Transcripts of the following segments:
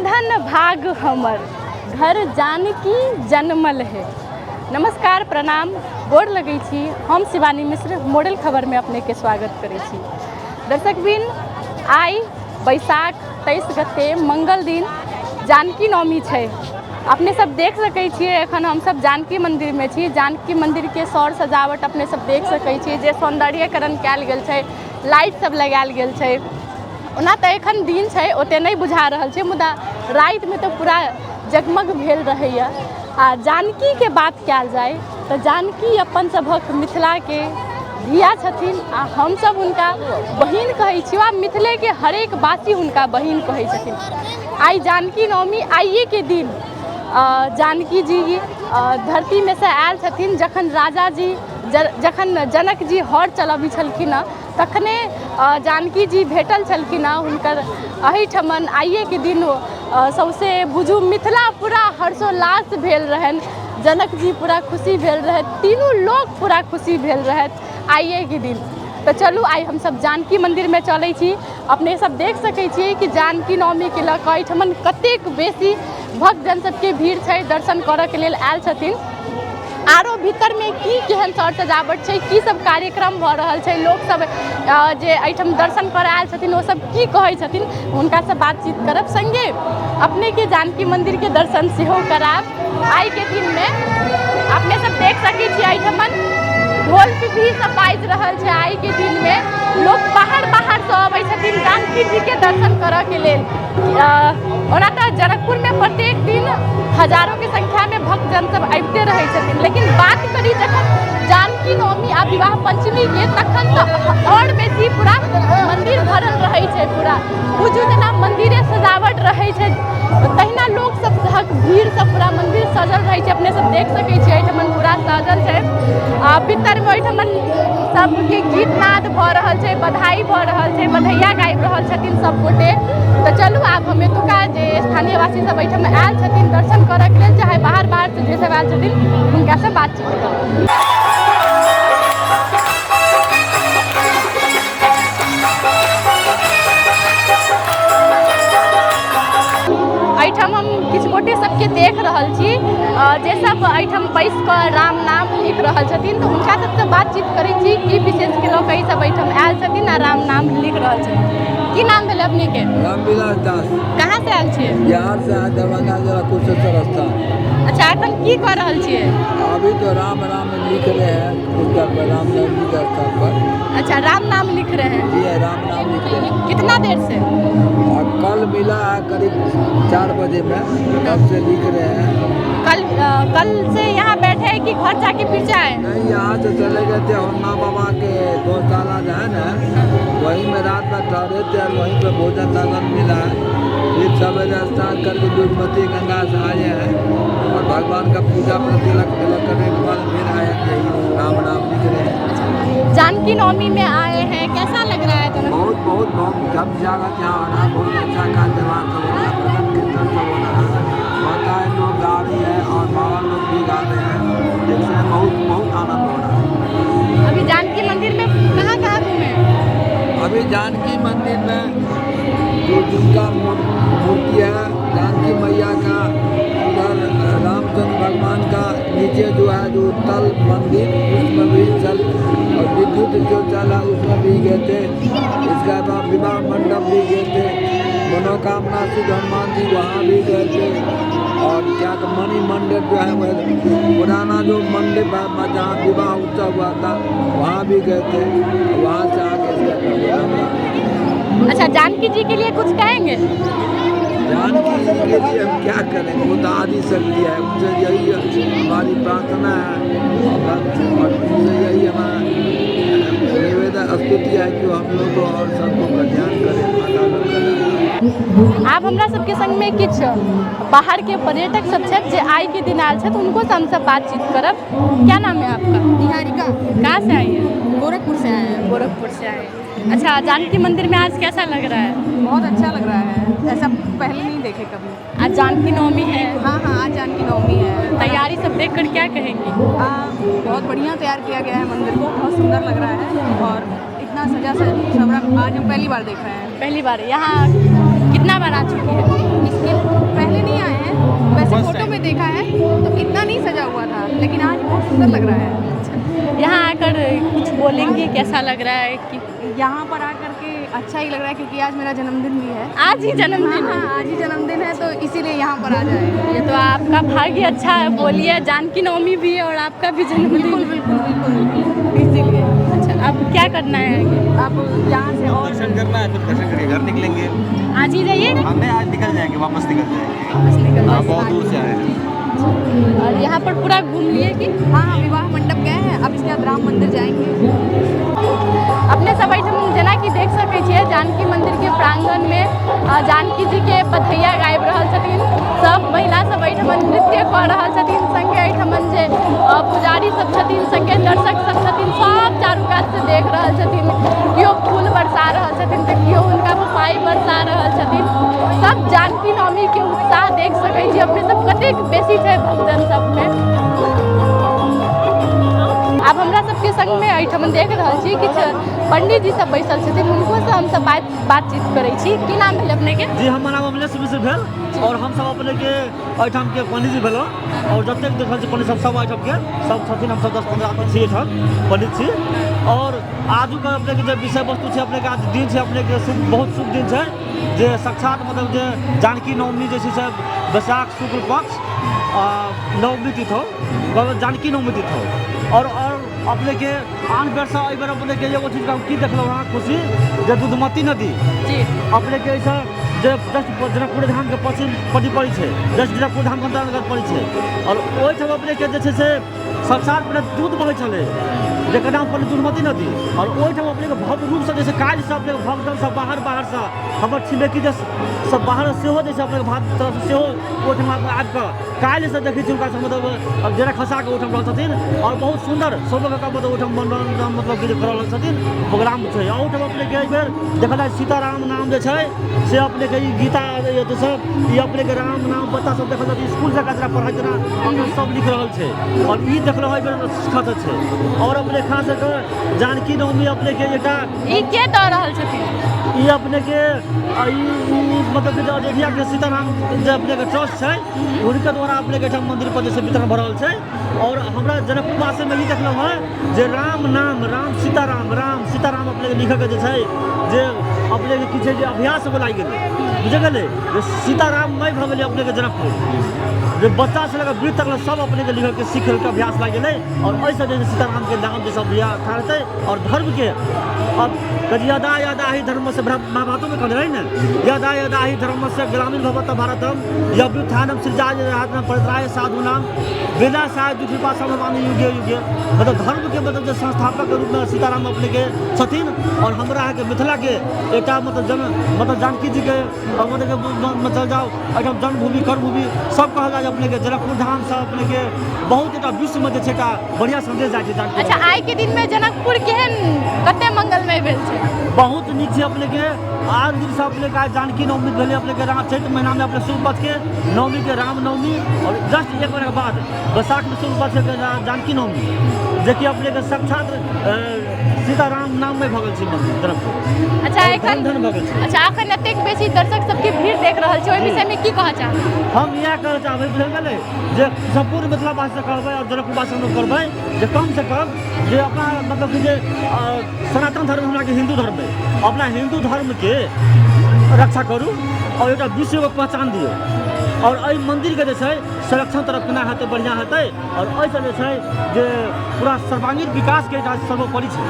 धन भाग हमर घर जानकी जन्मल है। नमस्कार, प्रणाम, गोर लगै छी। हम शिवानी मिश्र मॉडल खबर में अपने के स्वागत करै छी। दर्शकबिन, आई बैसाख 23 गते मंगल दिन जानकी नवमी छै। अपने सब देख सकै छियै, एखन हम सब जानकी मंदिर में छी। जानकी मंदिर के सौर सजावट अपने सब देख सकै छियै, जे सौंदर्यीकरण कयल गेल छै, लाइट सब लगायल गेल छै। ओना तऽ एखन दिन छै, ओते नहीं बुझा रहल छै, मुदा राति में तो पूरा जगमग भेल रहैया। आ जानकी के बात कयल जाय तऽ जानकी अपन सभक मिथिला के धिया छथिन आ हम सब हुनका बहिन कहै छी। आ मिथिले के हरेक वासी हुनका बहिन कहै छथिन। आई जानकी नवमी, आइए के दिन जानकी जी धरती में से आयल छथिन। जखन राजा जी जखन जनक जी हर चलबी छलखिन हँ, तखने जानकी जी भेटल छलखिन हँ हुनकर एहिठमन। आइए के दिन सौसे बुझू मिथिला पूरा हर्षोल्लास भेल रहन। जनक जी पूरा खुशी भेल रहे, तीनों लोग पूरा खुशी भेल रहे आइए के दिन। तो चलू आई हम सब जानकी मंदिर में चलै छी। अपने सब देख सकै छियै कि जानकी नवमी के लऽ कऽ एहिठमन कतेक बेसी भक्तजन सबके भीड़ छै, दर्शन करऽ के लेल आयल छथिन। आरो भीतर में की केहन सौर सजावट छै, की सब कार्यक्रम भऽ रहल छै, लोग सब जे एहिठम दर्शन करऽ आयल छथिन ओ सब की कहै छथिन, हुनका से बातचीत करब। संगे अपने के जानकी मंदिर के दर्शन सेहो कराब। आई के दिन में अपने सब देख सकै छियै एहिठमन ढोल पिपही सब बाजि रहल छै। आई के दिन में लोग बाहर से अबै छथिन जानकी जी के दर्शन करऽ के लेल। ओना तऽ जनकपुर में प्रत्येक दिन हजारों के संख्या में भक्तजन सब आबिते रहै छथिन, लेकिन बात करी जखन जानकी नवमी आ विवाह पंचमी के, तखन तऽ और बेसी पूरा मंदिर भरल रहै छै। पूरा बुझू जेना मंदिरे सजावट रहै छै, तहिना लोग सब भीड़ से पूरा मंदिर सजल रहै छै। अपने सब देख सकै छियै एहिठमन पूरा सजल छै। आ भीतर में ओहिठमन सबके गीत नाद भऽ रहल छै, बधाई भऽ रहल छै, बधैया गाबि रहल छथिन सब गोटे। तऽ चलू आब हम एतुका जे स्थानीय वासी सब एहिठम आयल छथिन दर्शन करऽ के लेल, चाहे बाहर से जे सब आयल छथिन हुनका से बातचीत करब। एहिठम हम किछु गोटे सबके देख रहल छी जे सब एहिठम बैस कऽ राम नाम लिख रहल छथिन। तऽ हुनका सबसे बातचीत करै छी की विशेष के लऽ कऽ ई सब एहिठम आयल छथिन आ राम नाम लिख रहल छथिन। की नाम भेलै अपने के? रामविलास दास। कहाँ से आयल छियै? बिहार से आयल, दरभंगा जिला कुशेश्वर स्थान। अच्छा, एखन की कर रहल छियै? अभी तो राम लिख रहे हैं पुस्तक पर, राम जी का स्थान पर। अच्छा, राम नाम लिख रहे हैं? जी है, राम नाम लिख रहे हैं। कितना देर से? और कल मिला है करीब 4 बजे में, तब से लिख रहे हैं। कल से यहाँ बैठे हैं कि घर जाके फिर जाए? नहीं, यहाँ से चले गए थे हनुमान बाबा के गौशाला जो है ना, वहीं में रात में ठहरे थे और वहीं पे भोजन साधन मिला है। फिर सवेरे स्नान करके दूधमती गंगा से आए हैं और भगवान का पूजा तिलक करने के बाद फिर आए हैं। राम नाम लिख रहे हैं। जानकी नवमी में आए हैं, कैसा लग रहा है? बहुत जब जागत यहाँ हो रहा, बहुत अच्छा का त्योहार सब हो रहा, भजन कीर्तन सब हो रहा, माताएं लोग गा रही है और बाबा लोग भी गा रहे हैं। इससे बहुत आनंद हो रहा है। अभी जानकी मंदिर में कहाँ घूमे? अभी जानकी मंदिर में जो जिनका मूर्ति है जानकी मैया का, उधर रामचंद्र भगवान का, नीचे जो है जो तल मंदिर उसमें भी चल, और विद्युत जो चला उसमें भी गए थे। इसके बाद विवाह मंडप भी गए थे, मनोकामना सिद्ध हनुमान जी वहाँ भी गए थे। और क्या मणि मंडप जो है वह पुराना जो मंडप है जहाँ विवाह उत्सव हुआ था वहाँ भी गए थे, वहाँ से आके। अच्छा, जानकी जी के लिए कुछ कहेंगे? जानकी जी के लिए हम क्या करें, वो तो आदि शक्ति है, उनसे यही हमारी प्रार्थना है और उनसे यही हमारा निवेदन स्तुति है कि हम लोग को और सबको कल्याण करें। आप हमरा सबके संग में किछु बाहर के पर्यटक सब छथि जे आई के दिन आयल छथि, उनको से हम सब बातचीत करब। क्या नाम है आपका? निहारिका। कहाँ से आई है? गोरखपुर से आए हैं। गोरखपुर से आए। अच्छा, जानकी मंदिर में आज कैसा लग रहा है? बहुत अच्छा लग रहा है, ऐसा पहले नहीं देखे कभी। आज जानकी नवमी है? हाँ, आज जानकी नवमी है। तैयारी सब देखकर क्या कहेंगी? बहुत बढ़िया तैयार किया गया है मंदिर को, बहुत सुंदर लग रहा है और इतना सजा सवरा आज हम पहली बार देख रहे हैं। पहली बार? यहाँ कितना बार आ चुकी है? इसके जैसे फोटो में देखा है तो इतना नहीं सजा हुआ था, लेकिन आज बहुत सुंदर लग रहा है। यहाँ आकर कुछ बोलेंगे, कैसा लग रहा है कि यहाँ पर आकर के अच्छा ही लग रहा है, क्योंकि आज मेरा जन्मदिन भी है। आज ही जन्मदिन है? हाँ, आज ही जन्मदिन है, तो इसीलिए यहाँ पर आ जाए। ये तो आपका भाग्य अच्छा है। बोलिए, जानकी नवमी भी है और आपका भी जन्मदिन। बिल्कुल बिल्कुल बिल्कुल, इसीलिए। अच्छा, अब क्या करना है आगे? अब यहाँ से और दर्शन करना है, फिर दर्शन करके घर निकलेंगे। आज ही जाइएगा? हमने आज निकल जाएंगे, वापस निकल जाएंगे। वापस निकल हाँ, जाइए। बहुत दूर से आए हैं। और यहाँ पर पूरा घूम लिए कि? हाँ, विवाह मंडप गए हैं, अब इसके बाद राम मंदिर जाएंगे। अपने सब हम जेना कि देख सकै छियै, जानकी मंदिर के प्रांगण में जानकी जी के पथैया गाबि रहल छथिन। सब महिला सब एहिठमन नृत्य कऽ रहल छथिन, संगे एहिठमन जे पुजारी सब छथिन, संगे दर्शक सब छथिन, सब चारू कात से देख रहल छथिन। केओ फूल बरसा रहल छथिन तऽ केओ हुनका पर पाइ बरसा रहल छथिन। सब जानकी नवमी के उत्साह देख सकै छी अपने सब, कतेक बेसी छै भक्तजन सबमे। आब हमरा सबके संग में एहिठमन देख रहल छी किछु पंडित जी सब बैसल छथिन, हुनको से हम सब बातचीत करै छी। की नाम भेल अपने के? जी, हमर नाम अमलेश मिश्र भेल, और हम सब अपने के एहिठाम के पंडित जी भेलहुँ, और जतेक देखल छी पंडित सब एहिठाम के सब छथिन। हम सब 10-15 आदमी छी एहिठाम पंडित छी। और आजू के अपने के जे विषय वस्तु छै, अपने के आज दिन छै, अपने के बहुत शुभ दिन छै, जे साक्षात मतलब जे जानकी नवमी जे छै से बैसाख शुक्ल पक्ष नवमी तिथि हो, जानकी नवमी तिथि हो। और अपने के आन बेर से एहि बेर अपने के एगो चीज हम की देखलहुँ हँ खुशी, जे दुधमती नदी जी अपने के ऐसा जे जस्ट जनकपुर धाम के पश्चिम पट्टी पड़ै छै, जस्ट जनकपुर धाम के अंतर्गत पड़ै छै। और ओहिठाम अपने के जे छै से साक्षात पहले दूध बहै छलै, जेकर नाम पड़लै दुधमती नदी। और ओहिठाम अपने के भव्य रूप से जैसे काल्हि से अपने के भक्तजन सब बाहर से हमर छिमेकी जे सब बाहर सेहो जे छै अपने के भारत तरफ से सेहो ओहिठाम आबि कऽ काल्हि से देखै छी हुनका सब मतलब जेना खसा के ओहिठाम रहल छथिन, और बहुत सुन्दर शोभा का मतलब ओहिठाम मनोरंजन मतलब कि कर रहल छथिन, प्रोग्राम छै। और ओहिठाम अपने के एहि बेर देखल जाय सीताराम नाम जे छै से अपने के ई गीता तो सब ई अपने के राम नाम बच्चा सब देखल जाय स्कूल जगह जरा पढ़ाई जेना अपने सब लिख रहल छै, और ई देखल एहि बेर खास छै। और अपने खास कर जानकी नवमी अपने के एकटा ई के दऽ रहल छथिन? ई अपने के मतलब कि अयोध्या के सीताराम जे अपने के ट्रस्ट छै, हुनके द्वारा अपने के एहिठाम मंदिर पर जैसे वितरण भऽ रहल छै। और हमरा जनकपुर वासी में ई देखलहुँ हँ जे राम नाम राम सीताराम अपने के लिखऽ के जे छै, जे अपने के किछु जे अभ्यास एगो लागि गेलै, बुझे गेलै जे सीताराममय भऽ गेलै अपने के जनकपुर, जे बच्चा से लगा वृद्ध तक सब अपने के लिखऽ के सीख के अभ्यास लागि गेलै। और एहिसँ जे सीताराम के नाम जे सब ठाढ़ हेतै, और धर्म के अब यदा यदा ही धर्म से महाभारतों में कहले रही ने, यदा यदा ही धर्म से ग्रामीण भवत भारतम यव्युत्थानम सृजाय परित्राय साधूनाम विनाशाय दुष्कृपा सर्वमानि युगे युगे। मतलब धर्म के मतलब जो संस्थापक के रूप में सीताराम अपने के छथिन। और हमरा के मिथिला के एकटा मतलब जानकी जी के मतलब चल जाओ एहिठाम जन्मभूमि कर्मभूमि सब कहल जाए अपने के जनकपुर धाम से अपने के बहुत एकटा विश्व में जे छै एकटा बढ़िया संदेश जाइ छै जानकी। अच्छा, आइ के दिन में जनकपुर केहन कते मंगलमय भेल छै? बहुत नीक छै अपने के। आज दिन से अपने के जानकी नवमी भेलै, अपने के चैत्र महीना में अपने शुक्ल पक्ष के नवमी के राम नवमी, और जस्ट एक महीना के बाद बैसाख में शुक्ल पक्ष के जानकी नवमी, जे कि अपने के साक्षात सीताराम नाम में भगल छै मंदिर जनकपुर। अच्छा, एखन धन भगल छै। अच्छा, एखन एतेक बेसी दर्शक सबके भीड़ देख रहल छै, ओहि विषय में की कहऽ चाहब? हम इएह कहऽ चाहबै बुझल गेलै जे सम्पूर्ण मिथिलावासी से कहबै और जनकपुर वासी से करबै जे कम से कम जे अपना मतलब कि जे सनातन धर्म हमरा के हिंदू धर्म है, अपना हिंदू धर्म के रक्षा करू और एकटा विश्व को पहचान दियौ। और एहि मंदिर के जे छै संरक्षण तरफ केना हेतै बढ़िया हेतै, और एहिसँ जे छै जे पूरा सर्वांगीण विकास के सर्वोपरि छै।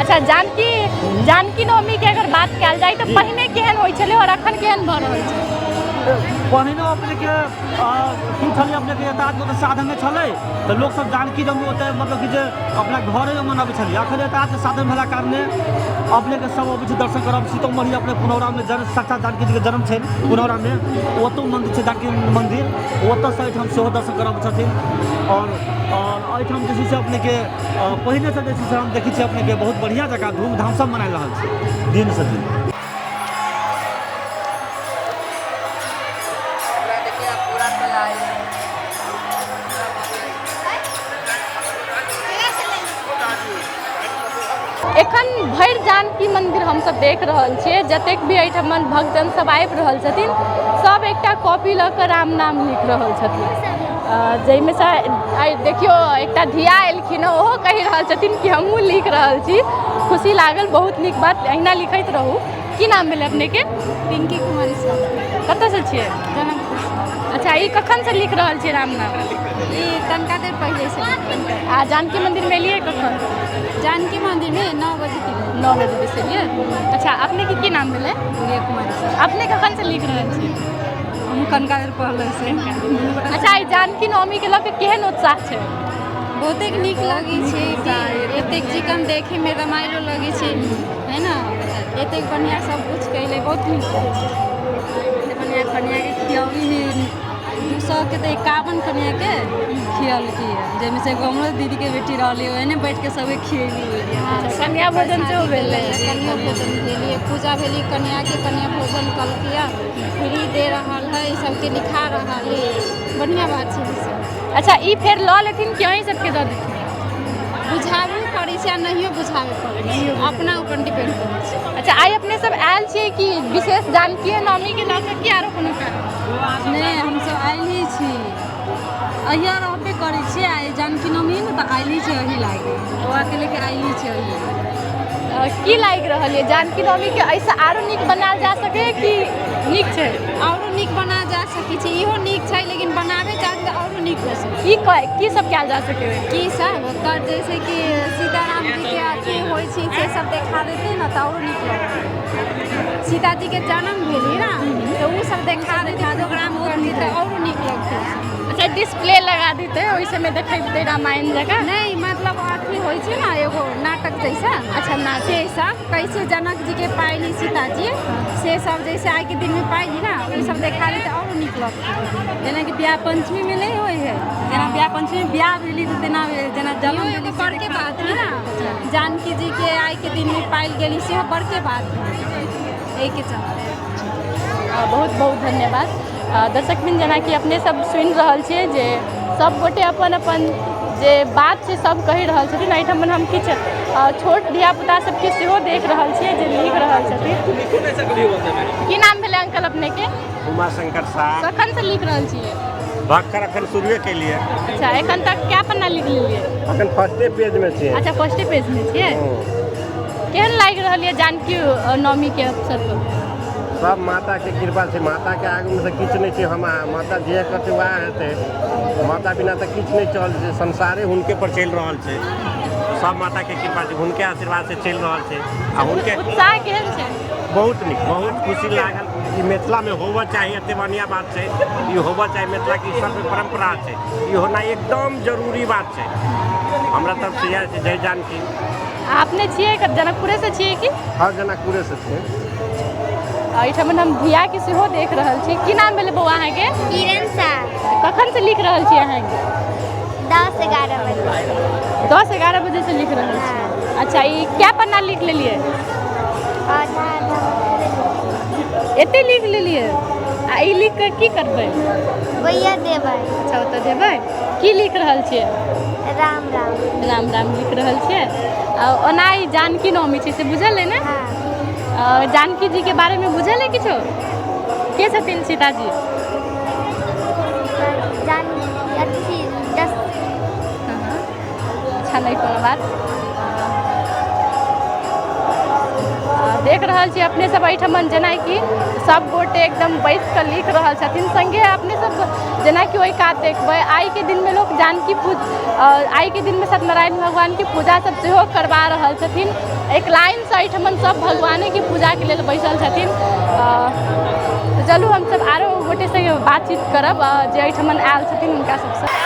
अच्छा, जानकी नवमी के अगर बात कयल जाय तऽ पहिने केहन होइ छलै और अखन केहन भऽ रहल छै? पहिने अपने के की छलै अपने के यातायात के साधन नहि छलै, तऽ लोक सब जानकी नवमी ओतय मतलब कि जे अपना घरे में मनबै छलै। अखन यातायात के साधन भेला कारणे अपने के सब अबै छै दर्शन करब। सीतामढ़ी अपने पुनौरा में साक्षात जानकी जी के जन्म छै पुनौरा में, ओतौ मंदिर छै जानकी मंदिर, ओतऽ से एहिठाम सेहो दर्शन करब छथिन। और एहिठाम जे छै से अपने के पहिने से जे छै से हम देखै छियै अपने के बहुत बढ़िया जकाँ धूमधाम सब मनायल रहल छै दिन से दिन। एखन भरि जानकी मंदिर हम सब देख रहल छियै, जतेक भी एहिठमन भक्तजन सब आबि रहल छथिन सब एकटा कॉपी लऽ कऽ राम नाम लिख रहल छथिन, जाहिमे से आइ देखियो एकटा धिया एलखिन हँ, ओहो कहि रहल छथिन कि हमहूँ लिख रहल छी। खुशी लागल, बहुत नीक बात, अहिना लिखैत रहू। की नाम भेलै अपने के? पिंकी कुमारी साहब। कतऽ से छियै? जनकपुर। अच्छा, ई कखन से लिख रहल छियै राम नाम? ये तनका देर पहले से। आ जानकी मंदिर में एलियै कखन? जानकी मंदिर में 9 बजे तक। 9 बजे से एलियै। अच्छा, अपने के की नाम भेलै? प्रिया कुमारी साहब। अपने कखन से लिख रहल छियै? हम तनका देर पहले से। अच्छा, ई जानकी नवमी के लऽ के केहन उत्साह छै? बहुते नीक लगी छै कि एतेक चिकन देखे में रमायलो लगी छै, है ना? एतेक बढ़िया सब कुछ कैले, बहुत नीक लगे छै। बढ़िया कन्या के खियौली भी 200 के तो 51 कन्या के खियल की है, जैमे से हमरो दीदी के बेटी रहली, ओहने बैठ के सबे खियली। कन्या भोजन जो भेलै, कन्या भोजन भेलिए, पूजा भेली कन्या के, कन्या भोजन कल किया, फ्री दे रहल है, सबके लिखा रहल है, बढ़िया बात छै ई सब। अच्छा, ई फेर लऽ लेथिन कि अहीं सबके दऽ देथिन? बुझाबे पड़ै छै आ नहियो बुझाबे पड़ै छै, अपना ऊपर डिपेंड करै छै। अच्छा, आइ अपने सब आयल छियै कि विशेष जानकी नवमी के लऽ के, कि आरो कोनो कारण? नहीं, हम सब आइली छी, अहिया रहबे करै छी, आइ जानकी नवमी में तऽ आइली छी, अही लागे ओकरा के लेके आइली छी अही। की लागि रहल है जानकी नवमी के? ऐसा आरो नीक बनायल जा सके कि नीक छै? औरो नीक बना जा सकै छै, इहो नीक छै, लेकिन बनावे चाही तऽ औरो नीक हो सकै। की सब कयल जा सके? की सब ओकर जैसे कि सीताराम जी के अथी होइ छै से सब देखा देते ना तऽ औरो नीक लगतै। सीता जी के जन्म भेली ना तो उ सब देखा देते, प्रोग्राम कर दी तऽ औरो नीक लगतै। अच्छा, डिस्प्ले लगा देते, ओहि समय देखेते रामायण जगह? नहीं, मतलब अथी होइ छै ना एगो नाटक जैसा। अच्छा, ना से सब कैसे जनक जी के पाइली सीता जी, से सब जैसे आइ के दिन में पाइली ना, वो सब देखा देते और नीक लगतै। जेना कि ब्याह पंचमी में नहीं होइ है, जेना ब्याह पंचमी में ब्याह भेली तो तेना जेना जन्म एगो बड़के बात है ना, जानकी जी के आइ के दिन में पाइल गेली, से बड़के बात है, एहि के चलते। बहुत बहुत धन्यवाद। दर्शकबिन, जेना कि अपने सब सुनि रहल छियै जे सब गोटे अपन अपन जे बात छै सब कहि रहल छथिन। एहिठाम हम किछु छोट धियापुता सबके सेहो देख रहल छियै जे लिख रहल छथिन। की नाम भेलै अंकल अपने के? उमाशंकर साहब। कखन से लिख रहल छियै? भागकर अखन शुरुए के लिए। अच्छा, एखन तक क्या पन्ना लिख लेलियै? अखन फर्स्टे पेज में छियै। अच्छा, फर्स्टे पेज में छियै। केहन लागि रहल है जानकी नवमी के अवसर पर? सब माता के कृपा से, माता के आगू में से किछु नहीं छै, हम माता जे कहते वह हेतै, माता बिना तो किछु नहीं चल छै, संसारे हुनके पर चल रहल छै, सब माता के कृपा से, हुनके आशीर्वाद से चल रहल छै। आ हुनके उत्साह केहन छै? बहुत नीक, बहुत खुशी लागल। ई मिथिला में होबऽ चाहिए, एते बढ़िया बात छै, ई होबऽ चाहिए। मिथिला की सब परंपरा छै, ई होना एकदम जरूरी बात छै। हमरा तरफ से यह छै, जय जानकी। अपने छियै जनकपुरे से छियै कि? हर जनकपुरे से छियै। एहिठाम हम धिया के सेहो देख रहल छी। की नाम भेलै बौआ अहाँके? किरण शाह। कखन से लिख रहल छी अहाँके? 10-11 बजे। 10-11 बजे से लिख रहल छी। अच्छा, ई क्या पन्ना लिख लेलियै? एते लिख लेलियै? आ ई लिख के की करबै? भैया देबै। अच्छा, ओतऽ देबै। की लिख रहल छियै? राम राम। राम राम लिख रहल छियै। ओना ई जानकी नवमी छै से बुझल है ने? हाँ। जानकी जी के बारे में बुझल है किछो? के छथिन सीताजी? अच्छी 10। अच्छा, नहीं कोनो बात। देख रहल छी अपने सब एहिठमन जेना कि सब गोटे एकदम बैठ कऽ लिख रहल छथिन। संगे अपने सब जेना कि ओहि कात देखबै, आइ के दिन में लोग जानकी आइ के दिन में सत्यनारायण भगवान की पूजा सब सेहो करवा रहल छथिन। एक लाइन से एहिठमन सब भगवाने की पूजा के लेल बैसल छथिन। चलू हम सब आरो गोटे से बातचीत करब जे एहिठमन आयल छथिन हुनका सबसे।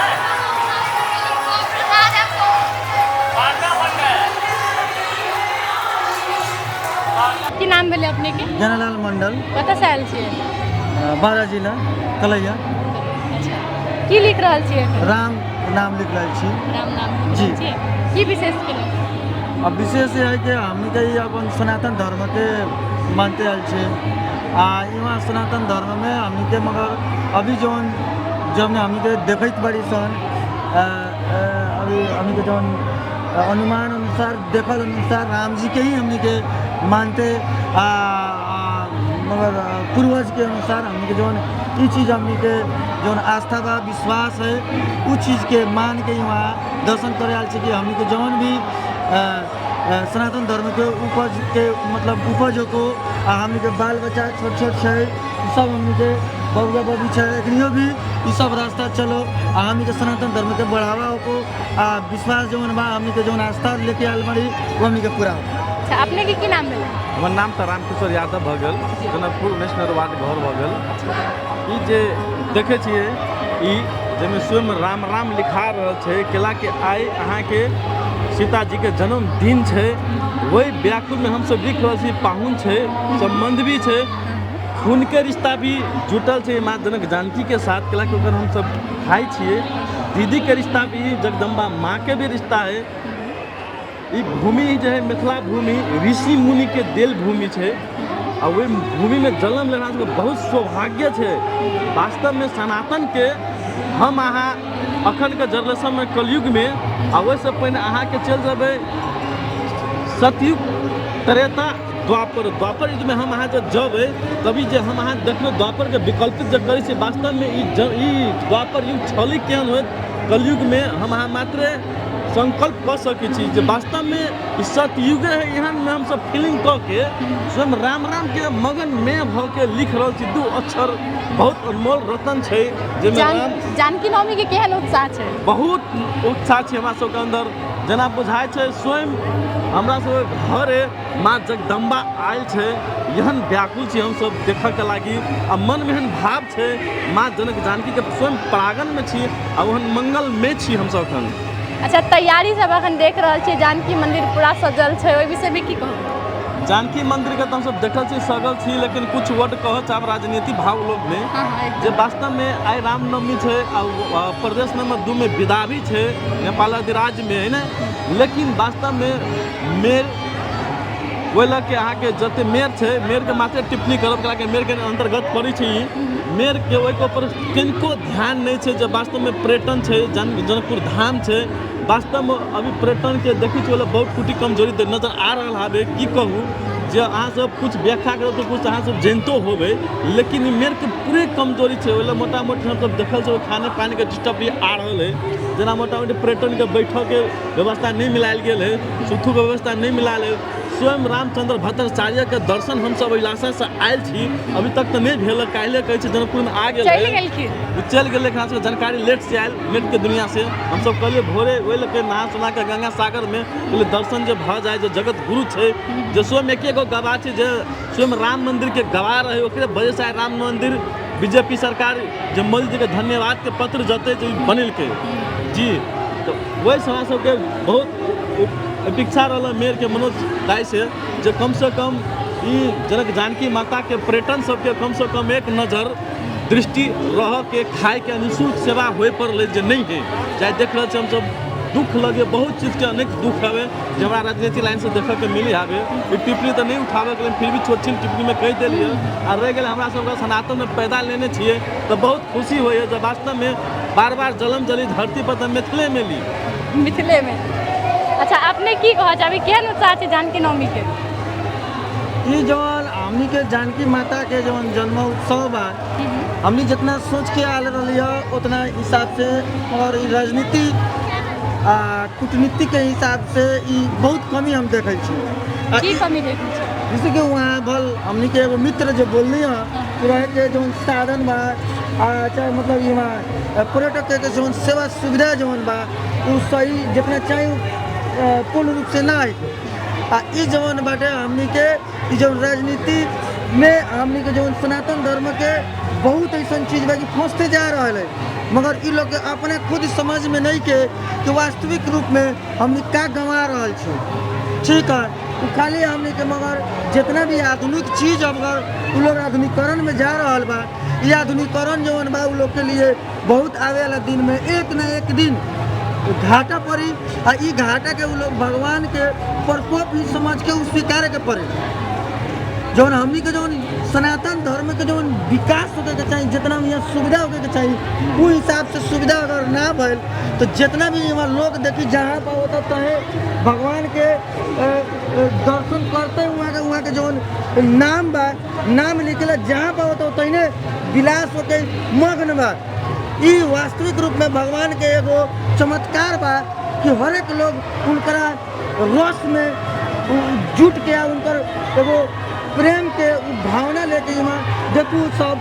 की नाम भेलै अपने के? जनलाल मंडल। कतऽ से आयल छियै? बारा जिला कलैया। अच्छा, की लिख रहल छियै? राम नाम लिख रहल छी। राम नाम जी। छियै। की विशेष केलै? अब विशेष है कि हमनी के अपन सनातन धर्म के मानते आयल छे। यहाँ सनातन धर्म में हमनी के मगर अभी जब हमनी के देखत बड़ी सन, अभी हमनी के जौन अनुमान अनुसार देखल अनुसार राम जी के ही हमनी के मानते मगर पूर्वज के अनुसार हमनी के जौन ई चीज़ हमनी के जौन आस्था बा विश्वास है उ चीज़ के मान के ही वहाँ दर्शन करे आल कि हमनी के जौन भी सनातन धर्म के उपज के मतलब उपज को हमनी के बाल बच्चा छोट छोट है सब हमनी के बबुआ बबी है एकनियो भी ये सब रास्ता चलो हमनी के सनातन धर्म के बढ़ावा को विश्वास जौन बा हमनी के जौन आस्था लेके आल बड़ी वो हमनी के पूरा हो। अच्छा अपने के की नाम है? हमार नाम तो रामकिशोर यादव भऽ गेल, जनकपुर नेशनल वार्ड घर भऽ गेल। ई जे देखे छिए ई जेमे स्वयं राम राम लिखा रहल छै केला के आइ अहाँ के सीता जी के जन्मदिन छै वही व्याकुल में हम सब लिख रहल छी। पाहुन छै, संबंध भी छै, खून के रिश्ता भी जुटल छै माँ जनक जानकी के साथ केला के ओकर हम सब भाई छिए। दीदी के रिश्ता भी जगदम्बा माँ के भी रिश्ता है। ई भूमि जो है मिथिला भूमि ऋषि मुनि के देल भूमि है और वही भूमि में जन्म लेना बहुत सौभाग्य है। वास्तव में सनातन के हम अहाँ अखन के जनरेशन में कलयुग में और वैसे पहले अहाँ के चल जब सतयुग त्रेता द्वापर युग में हम अहाँ जब तभी जे हम अहाँ देखियो द्वापर के विकल्पित जब करी से वास्तव में ई द्वापर युग छली केहन हो कलयुग में हम अहाँ मात्र संकल्प कर सके छी जे वास्तव में इस सतयुग है यहाँ में हम सब फीलिंग कऽ के स्वयं राम राम के मगन में भऽ के लिख रहल छी। दू अक्षर बहुत अनमोल रतन छै जेमे राम जानकी नवमी के केहन उत्साह छै? बहुत उत्साह छै हमरा सबके अंदर। जना बुझाय छै स्वयं हमरा सब घरे माँ जगदम्बा आयल छै एहन व्याकुल छी हम सब देखऽ के लागी आ मन में एहन भाव छै माँ जनक जानकी के स्वयं परागन में छी आ ओहन मंगल में छी हम सब एखन। अच्छा तैयारी सब अखन देख रहल छी जानकी मंदिर पूरा सजल छै ओहि विषय में की कहब? जानकी मंदिर के तो हम सब देखल छी सजल छी लेकिन कुछ वर्ड कह चाहे राजनीति भाव लोग में जे वास्तव में आई रामनवमी है और प्रदेश नंबर 2 में विदा भी है नेपाल अधिराज्य में है ना। लेकिन वास्तव में मेयर वही लग के अहाँ के जते मेयर है मेयर के माथे टिप्पणी करब के मेयर के अंतर्गत पड़े छै। मेयर के ओहि के ऊपर किनको ध्यान नहीं है जब वास्तव में पर्यटन है जनकपुर धाम है। वास्तव में अभी पर्यटन के देखी बहुत टूटी कमजोरी नजर आ रहा है। की कहूँ जे अहाँ सब कुछ व्याख्या करब तो कुछ अहाँ सब जनितो होबे लेकिन मेयर के पूरे कमजोरी है। ओहि मोटा मोटी हम सब देखल छै खाने पानी के डिस्टर्ब भी आ रहा है। जना मोटा मोटी पर्यटन के बैठक के व्यवस्था नहीं मिलायल गेल है, सुथु के व्यवस्था नहीं मिलायल है। स्वयं रामचंद्र भट्टाचार्य के दर्शन हम सब इलाका से आयल छी अभी तक तो नहीं भेल। काल्हि कहै छै जनकपुर में आ गेल चल गेल लेकिन हम जानकारी लेट से आयल नेट के दुनिया से। हम सब कहलिए भोरे वही लगे नहा सुना के गंगा सागर में बोले दर्शन जो भ जाए जो जगत गुरु है जो स्वयं एक गवाह है जो स्वयं राम मंदिर के गवाह रहे ओकरे वजह से राम मंदिर बीजेपी सरकार जो मोदी जी के धन्यवाद के पत्र जते जो बनल के जी। तो वही हमरा सबके बहुत अपेक्षा रहा मेयर के मनोज दाई से जो कम से कम ई जनक जानकी माता के पर्यटन सबके कम से कम एक नज़र दृष्टि रह के खाए के निःशुल्क सेवा हुए पर ले जो नहीं है। चाहे देख रहे हम सब दुख लगे बहुत चीज़ के अनेक दुख है जो हमारा राजनीति लाइन से देखे के मिली है। टिप्पणी तो नहीं उठावे लेकिन फिर भी छोट छोट टिप्पणी में कह दिलिए और रह गए हमारा सबका सनातन में पैदा लेने छिए तो बहुत खुशी हुई है जब वास्तव में बार बार जलम जली धरती पर तो मिथिले में ली मिथिले में। अच्छा आपने की कहा चाहे केहन उत्साह है जानकी नवमी के? ये जवन हमनी के जानकी माता के जवन जन्म उत्सव बा हमनी जितना सोच के आल रही उतना हिसाब से और राजनीति कूटनीति के हिसाब से बहुत कमी हम देखे की कमी देखे जैसे कि वहाँ भल हमनी के एगो मित्र जो बोलनी है रहे के जो साधन बा चाहे मतलब यहाँ पर्यटक के जो सेवा सुविधा जवन बा वो सही जितना चाहिए पूर्ण रूप से ना है। ये जवन बाटे हमनी के जो राजनीति में हमनी के जो सनातन धर्म के बहुत ऐसा चीज़ बा कि फंसते जा रहा है मगर ये लोग अपने खुद समझ में नहीं के कि वास्तविक रूप में हमनी का गंवा रहा छे। ठीक है तो खाली हमनी के मगर जितना भी आधुनिक चीज़ अगर वो लोग आधुनिकरण में जा रहा बा ये आधुनिकरण जवन बा वो लोग के लिए बहुत आवे वाला दिन में एक न एक दिन घाटा पड़ी और ये घाटा के वो लोग भगवान के प्रकोप ही समझ के स्वीकार के पड़े। जौन हमनी के जौन सनातन धर्म के जो विकास होके के चाहिए, जितना भी यहाँ सुविधा होके के चाहिए, वो हिसाब से सुविधा अगर ना भइल तो जितना भी यहाँ लोग देखी जहाँ पर होता तहे भगवान के दर्शन करते वहाँ के जो नाम बा, नाम निकले जहाँ पर होता तहीने विलास होके मग्न बा। ई वास्तविक रूप में भगवान के एगो चमत्कार बा कि हर एक लोग उनकरा रस में जुट के उनकर एगो प्रेम के भावना लेके इमा देखू सब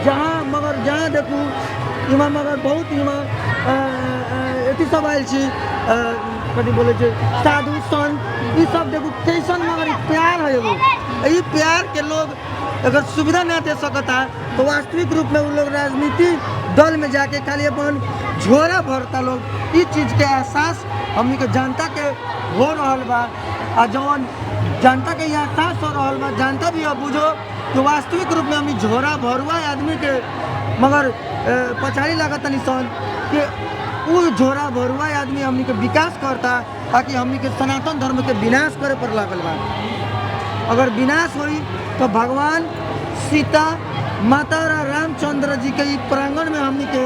जहाँ देखू इमा मगर बहुत इमा अथी सब आयल छी कथी बोले छै साधु संत ई सब देखू कैसन मगर प्यार है एगो। ई प्यार के लोग अगर सुविधा ना दे सकता तो वास्तविक रूप में वो लोग राजनीति दल में जाके खाली अपन झोरा भरता लोग। इस चीज़ के एहसास हमनी के जनता के हो रहा बा आ जवन जनता के यहाँ एहसास हो रहा बा, जनता भी अब बुझो तो वास्तविक रूप में हमनी झोरा भरुआ आदमी के मगर पछाड़ी लागत निशान कि वो झोरा भरुआ आदमी हमनी के विकास करता ताकि हमनी के सनातन धर्म के विनाश करे पर लागल बा। अगर विनाश हुई तो भगवान सीता माता रामचंद्र जी के प्रांगण में हमनी के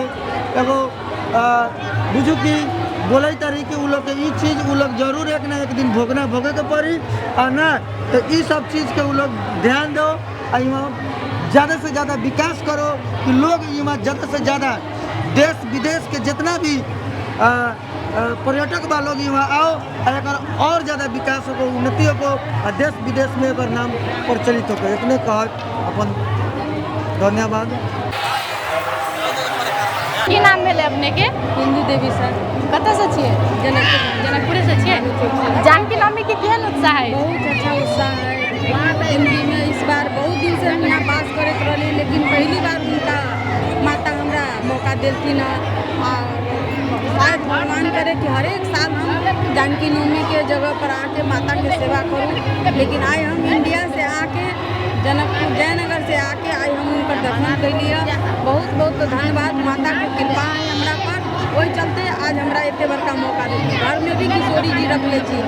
एगो बुझू की बोले तारी कि उ लोग के ई चीज़ उ लोग जरूर एक ना एक दिन भोगे के पड़ी और ना तो ई सब चीज़ के उ लोग ध्यान दो और ज़्यादा से ज़्यादा विकास करो कि लोग यहाँ ज़्यादा से ज़्यादा देश विदेश के जितना भी पर्यटक बा लोग यहाँ आओ और ज़्यादा विकास हो उन्नति हो और देश विदेश में अगर नाम प्रचलित हो इतने कह अपन धन्यवाद। की नाम भेले अपने के? हिंदू देवी सर। कतऽ से छियै? जनकपुरे से छियै। जानकी नवमी के केहन उत्साह है? बहुत अच्छा उत्साह है। हिंदी में इस बार बहुत दिन से हम यहाँ पास करते रही, लेकिन पहली बार उनका माता हमरा मौका देलथिन और शायद भगवान करे कि हर एक साल हम जानकी नवमी के जगह पर आके माता की सेवा करूँ। लेकिन आज हम इंडिया से आके जनकपुर जयनगर से आके आज हम उनकर दर्शन कैलिए। बहुत बहुत धन्यवाद, माता की कृपा है हमरा पर। वही चलते आज हमरा इतने बड़का मौका देती। घर में भी किशोरी जी रख ले छी,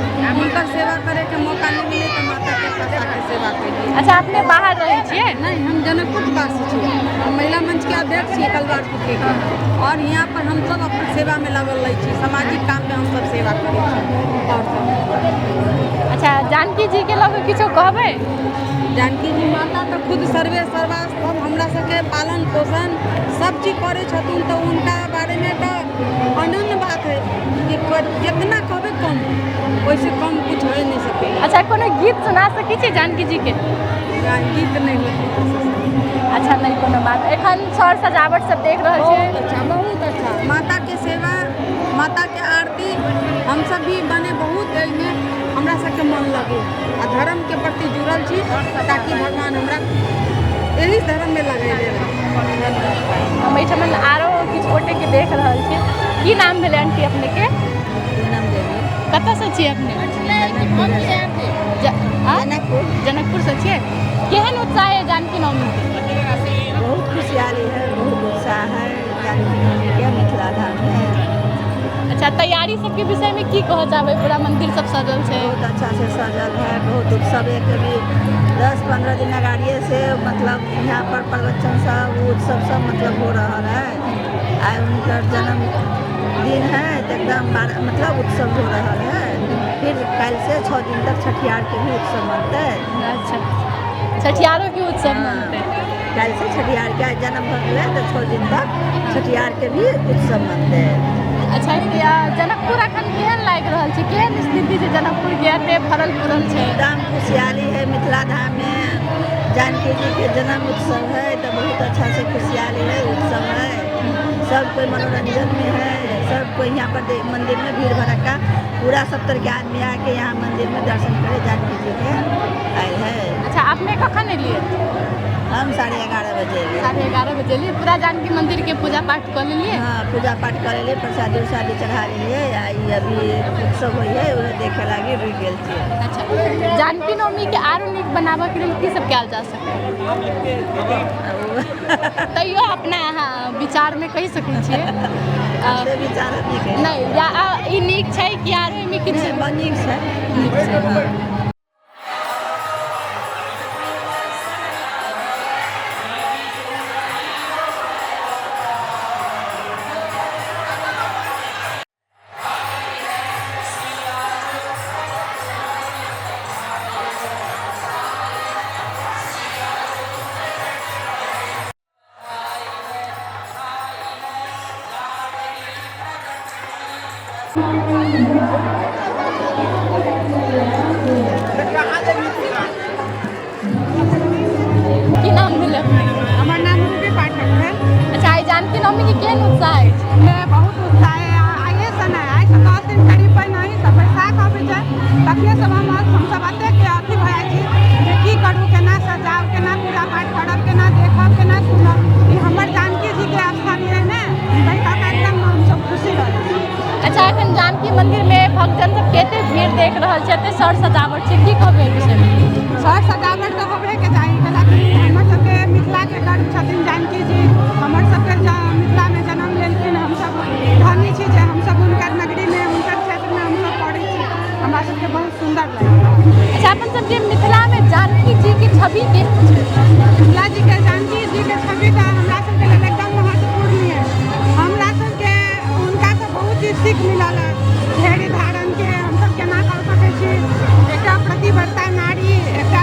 उनकर सेवा करे के मौका नहीं मिले तो माता के पास आके सेवा कैली। अच्छा, अपने बाहर रहे छियै? नहीं, हम जनकपुर के पास छी। हम महिला मंच के अध्यक्ष छी कलवारपुर के और यहाँ पर हम सब अपन सेवा में लगल रही छी। सामाजिक काम में हम सब सेवा करै छी और सब। अच्छा, जानकी जी के लगे किछो कहबै? जानकी जी माता तो खुद सर्वे सर्वा सब हमरा सबके पालन पोषण सब चीज करे छथिन, तो उनका बारे में तो अनन्य बात है कि जितना कहबे कम, वैसे कम कुछ हो नहीं सके। अच्छा, कोनो गीत सुना सकै छी जानकी जी के? गीत नहीं होते। अच्छा, नहीं कोनो बात। एखन सर सजावट सब देख रहल छियै। बहुत अच्छा, बहुत अच्छा। माता के सेवा, माता के आरती हम सब भी बने बहुत में हमरा सबके मन लगे आ धर्म के प्रति जुड़ल छी ताकि भगवान हमरा यही धर्म में लगे हम एहिठाम आरो किछु गोटे के देख रहल छियै। की नाम भेलै आंटी अपने के? नाम देवी। कतऽ से छियै अपने? जनकपुर से छियै। केहन उत्साह है जानकी नवमी के? बहुत खुशहाली है, बहुत उत्साह है जानकी नवमी के मिथिला धाम में। अच्छा, तैयारी सबके विषय में की कहऽ चाहबै? पूरा मंदिर सब सजल छै। बहुत अच्छा से सजल है, बहुत उत्सव है। कभी 10-15 दिन अगाड़िए से मतलब यहाँ पर प्रवचन सब उत्सव सब मतलब हो रहा है। आज उनका जन्मदिन है तो एकदम मतलब उत्सव हो रहा है। फिर कल से 6 दिन तक छठियार के भी उत्सव मनते हैं। अच्छा, छठियारों के उत्सव मनते हैं। कल से छठियार के जन्म भगले तो 6 दिन तक छठियार के भी उत्सव मनते हैं। अच्छा, जनकपुर अखन केहन लागि रहल छै? केहन स्थिति छै जनकपुर के? एते भरल पूरल छै। एकदम खुशहाली है। मिथिला धाम में जानकी जी के जन्म उत्सव है तो बहुत अच्छा से खुशहाली है, उत्सव है। सब कोई मनोरंजन में है, सब कोई यहाँ पर मंदिर में भीड़ भड़का पूरा 70 के आदमी आके यहाँ मंदिर में दर्शन करे जानकी जी के आए हैं। अच्छा, आपने कखन एलियै? हम 11:30 बजे। 11:30 बजे एलियै। पूरा जानकी मंदिर के पूजा पाठ कर लेलियै? हाँ, पूजा पाठ कर लिए, प्रसादी उरसादी चढ़ा लिए। अभी उत्सव हुई है उन्हें देखे लागे रुक गेल छियै। अच्छा, जानकी नवमी के आरो नीक बनाबऽ के लेल की सब कयल जा सकै? तैयो अपना अहाँ विचार में कहि सकै छियै? विचार नहीं, या ई नीक छै कि आरो एहिमे किछु नीक छै? नीक छै। की नाम भेल अपने? हमार नाम रूबी पाठक है। अच्छा, आई जानकी नवमी के केहन उत्साह अछि? मैं बहुत उत्साह है आइए से नहीं आइ से 10 दिन करीब पहिने ही सब बैसाख अबै छै तखने सब हम सब एते के अथी भऽ जाइ छी जे की करू, केना सजाब, केना पूजा पाठ करब, केना देखब, केना सुनब। ई हमर जानकी जी के स्थान है ने, बैठा के एकदम हम सब खुशी रहै छी। अच्छा, एखन जानकी मंदिर में भक्तजन सब केते भीड़ देख रहल छै, एते सर सजावट छै, की कहबै एहि विषय में? सर सजावट तऽ होबे के चाही, कैलाकि हमर सबके मिथिला के गर्व छथिन जानकी जी। हमर सबके मिथिला में जन्म लेलखिन, हम सब धन्य छी जे हम सब हुनकर नगरी में, हुनकर क्षेत्र में हम सब पढ़ै छी। हमरा सबके बहुत सुंदर लगैए। अच्छा, अपन सबके मिथिला में जानकी जी की छवि केहन छै? मिथिला जी के जानकी जी के छवि तऽ हमरा सबके लेल एकदम महत्वपूर्ण है। हमरा सबके हुनका से बहुत चीज सीख मिलल है। धैर्य धारण के हम सब केना कर सकै छी, एकटा प्रतिबद्धता नारी, एकटा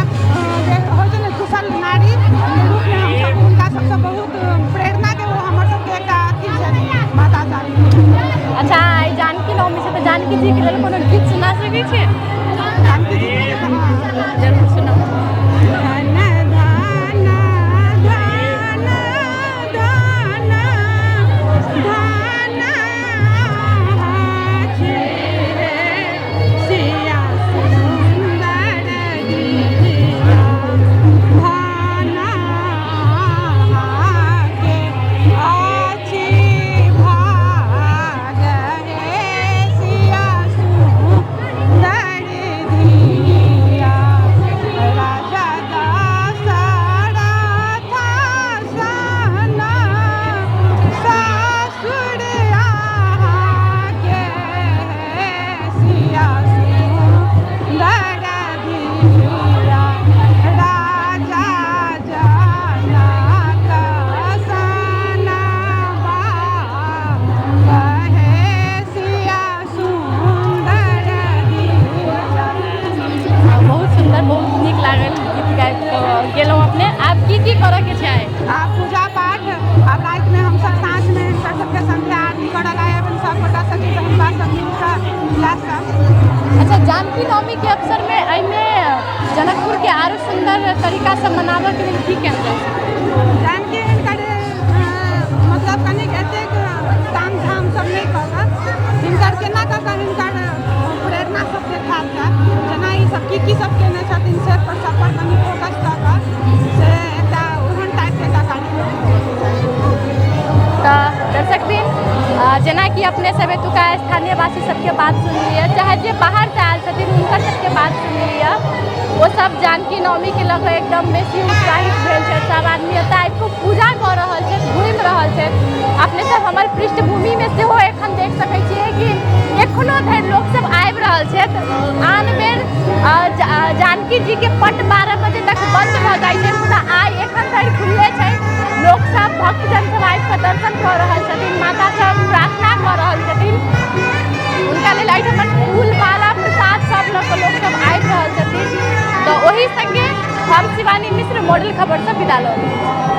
जे होइ छै ने कुशल नारी के रूप में हम सब हुनका सबसे बहुत प्रेरणा के वो हमर सबके एकटा अथी छै माता जानकी। अच्छा, आई जानकी नवमी छै तऽ जानकी जी के लेल कोनो गीत सुना सकै छी? जानकी जी के जरूर सुनाउ। धन धन धन धन धन छै सिया सुंदर गिरिया, धन के अछि भाग हे सिया सुंदर गिरिया। राजा दशरथ सन ससुर आके सिया सुंदर गिरिया। राजा जनक सन कहे सिया सुंदर गिरिया। बहुत सुंदर, बहुत नीक लागल गीत गाबि कऽ गेलहुँ अपने। आब की करऽ के छै? आब पूजा पाठ, आब रात में हम सब साँझ में हिनकर सबके संध्या आरती करल आयब, सब गोटा सखी सहेलीबा सब मिलकर इएह सब। अच्छा, जानकी नवमी के अवसर में एहिमे जनकपुर के आरो सुंदर तरीका से मनाबऽ के लेल की कयल जाइ छै? जानकी हिनकर मतलब कनिक एतेक ताम झाम सब नहीं करत, हिनकर केना कऽ कऽ हिनकर प्रेरणा सब देखायल जाय, जेना ई सब की सब केने छथिन से पर सब पर कनि फोकस कऽ कऽ से एकटा ओहन टाइप के कार्यक्रम। तऽ दर्शकबिन, जेनाकि अपने सब एतुका स्थानीय वासी सबके बात सुनलिए, चाहे जे बाहर से आयल छथिन हुनकर सबके बात सुनलिए, वो सब जानकी नवमी के लऽ कऽ एकदम बेसी उत्साहित भेल छै। सब आदमी एतऽ आबि कऽ पूजा कऽ रहल छै, घुमि रहल छै। अपने सब हमर पृष्ठभूमि में सेहो एखन देख सकै छियै कि एखनो धरि लोक सब आबि रहल छथि। आन बेर जानकी जी के पट 12 बजे तक बंद भऽ जाइ छै, मुदा आइ एखन धरि खुलले छै। लोक सब भक्तजन सब आबि कऽ दर्शन कऽ रहल छथिन, माता सब प्रार्थना कऽ रहल छथिन। हुनका लेल एहिठाम फूल माला प्रसाद सब लऽ कऽ लोक सब आबि रहल छथिन। तऽ ओही संगे हम शिवानी मिश्र मॉडल खबर से विदा लऽ